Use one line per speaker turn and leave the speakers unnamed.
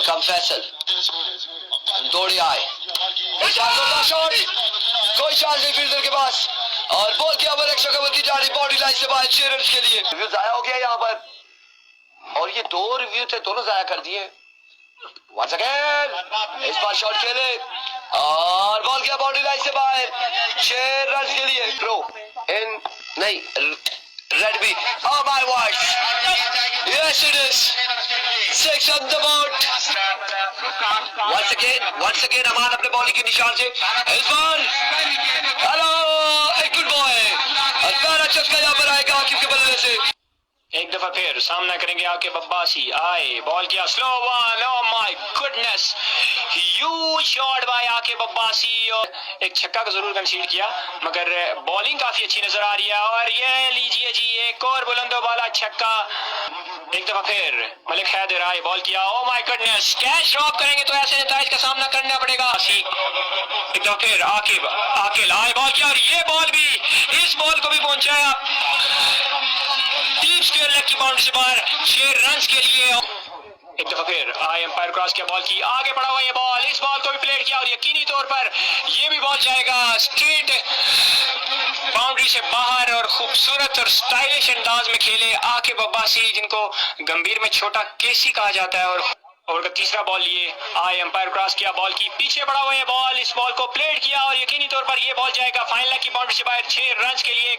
Welcome Faisal, दौड़े आए, shot, कोई चांस नहीं फील्डर के पास और बॉल किया ओवर एक्स्ट्रा कवर की जारी बॉडी लाइन से बाहर 6 रन के लिए। रिव्यू जाया हो गया यहाँ पर और ये 2 रिव्यू थे, दोनों जाया कर दिए। वंस अगेन इस बार शॉट खेले और बॉल किया बॉडी लाइन से बाहर 6 रन के लिए। प्रो इन नहीं red B, oh my gosh, yes it is 6 on the board। once again अमान अपने बॉलिंग के निशान से इस बार हेलो एक गुड बॉय और प्यारा छक्का यहाँ पर आएगा आकिब के बल्ले से।
एक दफा फिर सामना करेंगे आकिब अब्बासी। आए बॉल किया slow one, oh my goodness, huge shot bye Aqib Abbasi और एक छक्का को जरूर कंसीड किया मगर बॉलिंग काफी अच्छी नजर आ रही है। और ये लीजिए जी एक और बुलंदो वाला छक्का। एक दफा फिर मलिक हैदर आए बॉल किया, oh my goodness, catch drop करेंगे तो ऐसे नताइज का सामना करना पड़ेगा। एक दफा फिर आकिब आए बॉल किया और ये बॉल भी, इस बॉल को भी पहुंचाया डीप स्क्वायर लेग की बाउंड्री से बाहर 6 रन के लिए। एक दफा फिर आए एम्पायर क्रॉस किया, बॉल की आगे बढ़ा हुआ ये बॉल, इस बॉल को भी प्लेट किया और यकीनी तौर पर ये भी बॉल जाएगा स्ट्रेट बाउंड्री से बाहर। और खूबसूरत और स्टाइलिश अंदाज में खेले आकिब अब्बासी जिनको गंभीर में छोटा केसी कहा जाता है। और तीसरा बॉल लिए आए एम्पायर क्रॉस किया, बॉल की पीछे बढ़ा हुआ ये बॉल, इस बॉल को प्लेट किया और यकीनी तौर पर ये बॉल जाएगा फाइनल की बाउंड्री से बाहर 6 रन के लिए।